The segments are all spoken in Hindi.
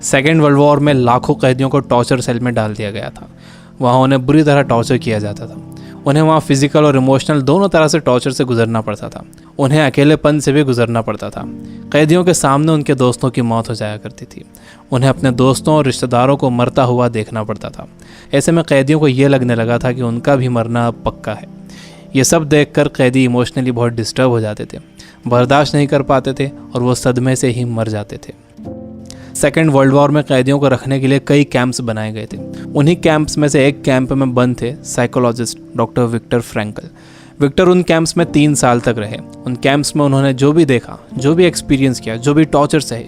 सेकेंड वर्ल्ड वॉर में लाखों कैदियों को टॉर्चर सेल में डाल दिया गया था। वहाँ उन्हें बुरी तरह टॉर्चर किया जाता था। उन्हें वहाँ फिजिकल और इमोशनल दोनों तरह से टॉर्चर से गुजरना पड़ता था। उन्हें अकेलेपन से भी गुजरना पड़ता था। कैदियों के सामने उनके दोस्तों की मौत हो जाया करती थी। उन्हें अपने दोस्तों और रिश्तेदारों को मरता हुआ देखना पड़ता था। ऐसे में कैदियों को ये लगने लगा था कि उनका भी मरना अब पक्का है। ये सब देखकर कैदी इमोशनली बहुत डिस्टर्ब हो जाते थे, बर्दाश्त नहीं कर पाते थे और वो सदमे से ही मर जाते थे। सेकेंड वर्ल्ड वॉर में कैदियों को रखने के लिए कई कैंप्स बनाए गए थे। उन्हीं कैंप्स में से एक कैंप में बंद थे psychologist doctor Viktor Frankl. Viktor उन कैंप्स में 3 साल तक रहे। उन कैंप्स में उन्होंने जो भी देखा, जो भी एक्सपीरियंस किया, जो भी टॉर्चर सहे,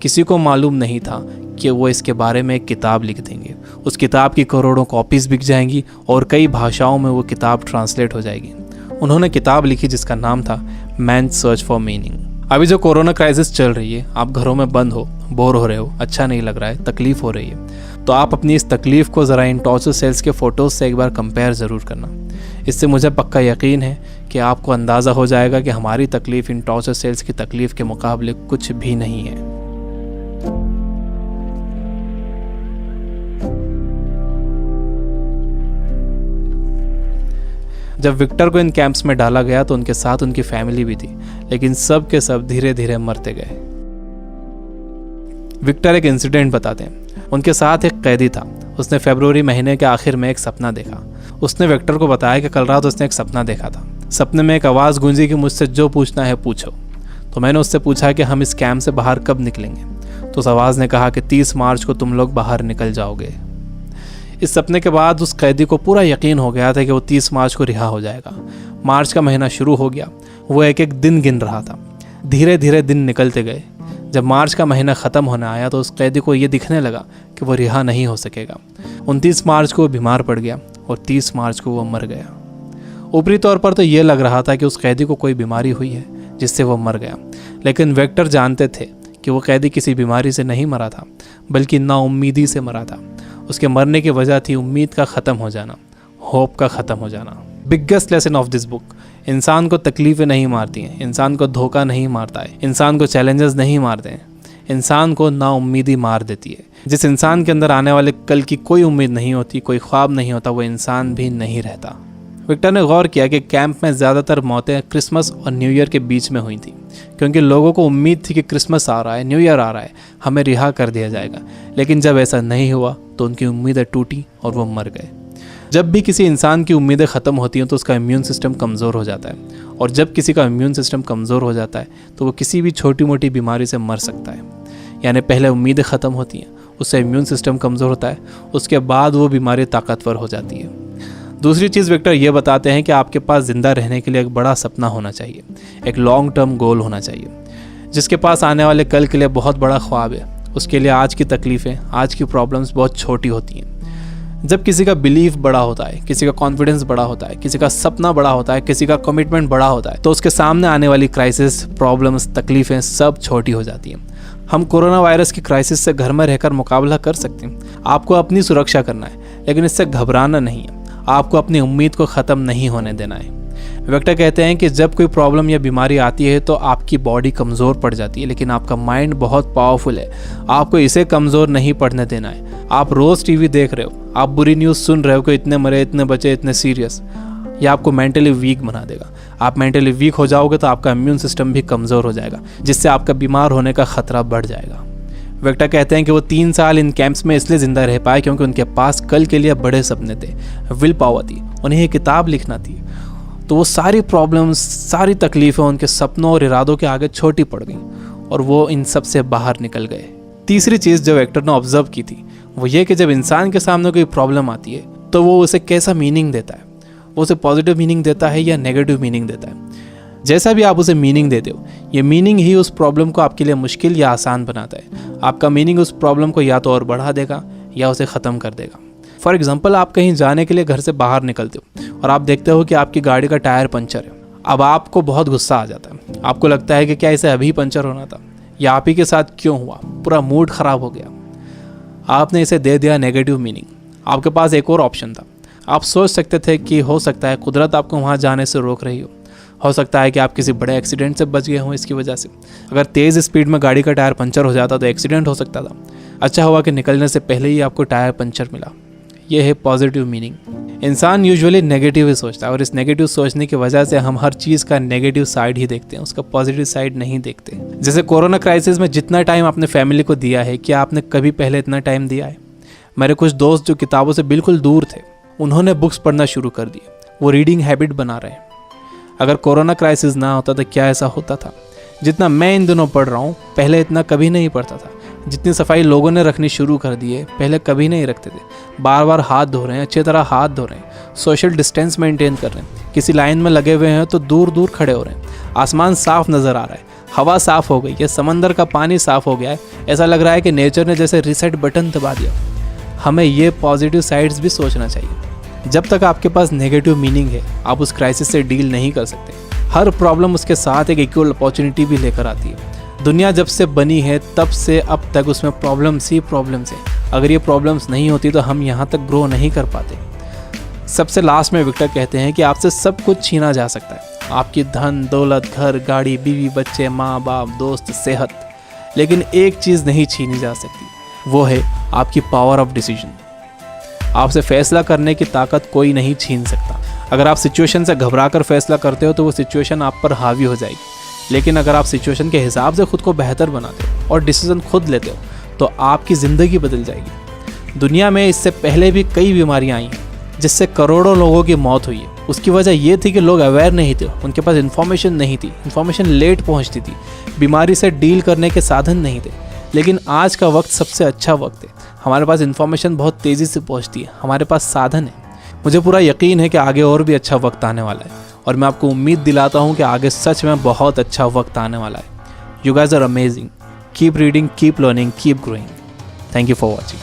किसी को मालूम नहीं था कि वो इसके बारे में एक किताब लिख देंगे। उस किताब की करोड़ों कॉपीज़ बिक जाएंगी और कई भाषाओं में वो किताब ट्रांसलेट हो जाएगी। उन्होंने किताब लिखी जिसका नाम था मैन सर्च फॉर मीनिंग। अभी जो कोरोना क्राइसिस चल रही है, आप घरों में बंद हो, बोर हो रहे हो, अच्छा नहीं लग रहा है, तकलीफ़ हो रही है, तो आप अपनी इस तकलीफ़ को ज़रा इन टॉर्चर सेल्स के फ़ोटोज़ से एक बार कंपेयर ज़रूर करना। इससे मुझे पक्का यकीन है कि आपको अंदाज़ा हो जाएगा कि हमारी तकलीफ़ इन टॉर्चर सेल्स की तकलीफ़ के मुकाबले कुछ भी नहीं है। जब विक्टर को इन कैंप्स में डाला गया तो उनके साथ उनकी फैमिली भी थी, लेकिन सब के सब धीरे धीरे मरते गए। विक्टर एक इंसिडेंट बताते हैं। उनके साथ एक कैदी था। उसने फरवरी महीने के आखिर में एक सपना देखा। उसने विक्टर को बताया कि कल रात उसने एक सपना देखा था। सपने में एक आवाज़ गूंजी कि मुझसे जो पूछना है पूछो। तो मैंने उससे पूछा कि हम इस कैंप से बाहर कब निकलेंगे। तो उस आवाज़ ने कहा कि 30 मार्च को तुम लोग बाहर निकल जाओगे। इस सपने के बाद उस कैदी को पूरा यकीन हो गया था कि वो 30 मार्च को रिहा हो जाएगा। मार्च का महीना शुरू हो गया। वो एक एक दिन गिन रहा था। धीरे धीरे दिन निकलते गए। जब मार्च का महीना ख़त्म होने आया तो उस कैदी को ये दिखने लगा कि वो रिहा नहीं हो सकेगा। 29 मार्च को वो बीमार पड़ गया और 30 मार्च को वो मर गया। ऊपरी तौर पर तो ये लग रहा था कि उस कैदी को कोई बीमारी हुई है जिससे वो मर गया, लेकिन विक्टर जानते थे कि वो कैदी किसी बीमारी से नहीं मरा था, बल्कि नाउम्मीदी से मरा था। उसके मरने की वजह थी उम्मीद का ख़त्म हो जाना, होप का ख़त्म हो जाना। Biggest lesson of this book, इंसान को तकलीफ़ें नहीं मारती हैं, इंसान को धोखा नहीं मारता है, इंसान को चैलेंजेस नहीं मारते हैं, इंसान को नाउम्मीदी मार देती है। जिस इंसान के अंदर आने वाले कल की कोई उम्मीद नहीं होती, कोई ख्वाब नहीं होता, वो इंसान भी नहीं रहता। विक्टर ने गौर किया कि कैंप में ज़्यादातर मौतें क्रिसमस और न्यू ईयर के बीच में हुई थी, क्योंकि लोगों को उम्मीद थी कि क्रिसमस आ रहा है, न्यू ईयर आ रहा है, हमें रिहा कर दिया जाएगा। लेकिन जब ऐसा नहीं हुआ तो उनकी उम्मीदें टूटी और वो मर गए। जब भी किसी इंसान की उम्मीदें ख़त्म होती हैं तो उसका इम्यून सिस्टम कमज़ोर हो जाता है, और जब किसी का इम्यून सिस्टम कमज़ोर हो जाता है तो वो किसी भी छोटी मोटी बीमारी से मर सकता है। यानी पहले उम्मीदें ख़त्म होती हैं, उससे इम्यून सिस्टम कमज़ोर होता है, उसके बाद वो बीमारी ताकतवर हो जाती है। दूसरी चीज़ विक्टर ये बताते हैं कि आपके पास ज़िंदा रहने के लिए एक बड़ा सपना होना चाहिए, एक लॉन्ग टर्म गोल होना चाहिए। जिसके पास आने वाले कल के लिए बहुत बड़ा ख्वाब है, उसके लिए आज की तकलीफ़ें, आज की प्रॉब्लम्स बहुत छोटी होती हैं। जब किसी का बिलीफ बड़ा होता है, किसी का कॉन्फिडेंस बड़ा होता है, किसी का सपना बड़ा होता है, किसी का कमिटमेंट बड़ा होता है, तो उसके सामने आने वाली क्राइसिस, प्रॉब्लम्स, तकलीफ़ें सब छोटी हो जाती हैं। हम कोरोना वायरस की क्राइसिस से घर में रहकर मुकाबला कर सकते हैं। आपको अपनी सुरक्षा करना है, लेकिन इससे घबराना नहीं है। आपको अपनी उम्मीद को ख़त्म नहीं होने देना है। विक्टर कहते हैं कि जब कोई प्रॉब्लम या बीमारी आती है तो आपकी बॉडी कमज़ोर पड़ जाती है, लेकिन आपका माइंड बहुत पावरफुल है। आपको इसे कमज़ोर नहीं पड़ने देना है। आप रोज़ टीवी देख रहे हो, आप बुरी न्यूज़ सुन रहे हो कि इतने मरे, इतने बचे, इतने सीरियस, ये आपको मेंटली वीक बना देगा। आप मेंटली वीक हो जाओगे तो आपका इम्यून सिस्टम भी कमज़ोर हो जाएगा, जिससे आपका बीमार होने का ख़तरा बढ़ जाएगा। विक्टर कहते हैं कि वो 3 साल इन कैंप्स में इसलिए ज़िंदा रह पाए क्योंकि उनके पास कल के लिए बड़े सपने थे, विल पावर थी, उन्हें ये किताब लिखना थी। तो वो सारी प्रॉब्लम्स, सारी तकलीफ़ें उनके सपनों और इरादों के आगे छोटी पड़ गईं और वो इन सब से बाहर निकल गए। तीसरी चीज़ जो विक्टर ने ऑब्जर्व की थी वो ये कि जब इंसान के सामने कोई प्रॉब्लम आती है तो वो उसे कैसा मीनिंग देता है। वो उसे पॉजिटिव मीनिंग देता है या नेगेटिव मीनिंग देता है। जैसा भी आप उसे मीनिंग देते हो, ये मीनिंग ही उस प्रॉब्लम को आपके लिए मुश्किल या आसान बनाता है। आपका मीनिंग उस प्रॉब्लम को या तो और बढ़ा देगा या उसे ख़त्म कर देगा। फॉर एग्जाम्पल, आप कहीं जाने के लिए घर से बाहर निकलते हो और आप देखते हो कि आपकी गाड़ी का टायर पंचर है। अब आपको बहुत गुस्सा आ जाता है। आपको लगता है कि क्या इसे अभी पंचर होना था, या आप ही के साथ क्यों हुआ, पूरा मूड ख़राब हो गया। आपने इसे दे दिया नेगेटिव मीनिंग। आपके पास एक और ऑप्शन था। आप सोच सकते थे कि हो सकता है कुदरत आपको वहाँ जाने से रोक रही हो सकता है कि आप किसी बड़े एक्सीडेंट से बच गए हों इसकी वजह से। अगर तेज़ स्पीड में गाड़ी का टायर पंचर हो जाता तो एक्सीडेंट हो सकता था। अच्छा हुआ कि निकलने से पहले ही आपको टायर पंचर मिला। ये है पॉजिटिव मीनिंग। इंसान यूजुअली नेगेटिव ही सोचता है और इस नेगेटिव सोचने की वजह से हम हर चीज़ का नेगेटिव साइड ही देखते हैं, उसका पॉजिटिव साइड नहीं देखते। जैसे कोरोना क्राइसिस में जितना टाइम आपने फैमिली को दिया है, क्या आपने कभी पहले इतना टाइम दिया है? मेरे कुछ दोस्त जो किताबों से बिल्कुल दूर थे, उन्होंने बुक्स पढ़ना शुरू कर दिए, वो रीडिंग हैबिट बना रहे हैं। अगर कोरोना क्राइसिस ना होता तो क्या ऐसा होता था? जितना मैं इन दिनों पढ़ रहा हूँ, पहले इतना कभी नहीं पढ़ता था। जितनी सफाई लोगों ने रखनी शुरू कर दी है, पहले कभी नहीं रखते थे। बार बार हाथ धो रहे हैं, अच्छी तरह हाथ धो रहे हैं, सोशल डिस्टेंस मेंटेन कर रहे हैं। किसी लाइन में लगे हुए हैं तो दूर दूर खड़े हो रहे हैं। आसमान साफ नज़र आ रहा है, हवा साफ हो गई है, समंदर का पानी साफ हो गया है। ऐसा लग रहा है कि नेचर ने जैसे रीसेट बटन दबा दिया। हमें ये पॉजिटिव साइड्स भी सोचना चाहिए। जब तक आपके पास नेगेटिव मीनिंग है, आप उस क्राइसिस से डील नहीं कर सकते। हर प्रॉब्लम उसके साथ एक इक्वल अपॉर्चुनिटी भी लेकर आती है। दुनिया जब से बनी है तब से अब तक उसमें प्रॉब्लम्स ही प्रॉब्लम्स है। अगर ये प्रॉब्लम्स नहीं होती तो हम यहाँ तक ग्रो नहीं कर पाते। सबसे लास्ट में विक्टर कहते हैं कि आपसे सब कुछ छीना जा सकता है, आपकी धन दौलत, घर, गाड़ी, बीवी, बच्चे, माँ बाप, दोस्त, सेहत, लेकिन एक चीज़ नहीं छीनी जा सकती, वो है आपकी पावर ऑफ डिसीजन। आपसे फैसला करने की ताकत कोई नहीं छीन सकता। अगर आप सिचुएशन से घबरा कर फैसला करते हो तो वो सिचुएशन आप पर हावी हो जाएगी, लेकिन अगर आप सिचुएशन के हिसाब से खुद को बेहतर बनाते हो और डिसीजन खुद लेते हो तो आपकी ज़िंदगी बदल जाएगी। दुनिया में इससे पहले भी कई बीमारियां आई हैं जिससे करोड़ों लोगों की मौत हुई है। उसकी वजह ये थी कि लोग अवेयर नहीं थे, उनके पास इन्फॉर्मेशन नहीं थी, इन्फॉर्मेशन लेट पहुंचती थी, बीमारी से डील करने के साधन नहीं थे। लेकिन आज का वक्त सबसे अच्छा वक्त है। हमारे पास इन्फॉर्मेशन बहुत तेज़ी से पहुंचती है, हमारे पास साधन है। मुझे पूरा यकीन है कि आगे और भी अच्छा वक्त आने वाला है और मैं आपको उम्मीद दिलाता हूँ कि आगे सच में बहुत अच्छा वक्त आने वाला है। You guys are amazing. Keep reading, keep learning, keep growing. Thank you for watching.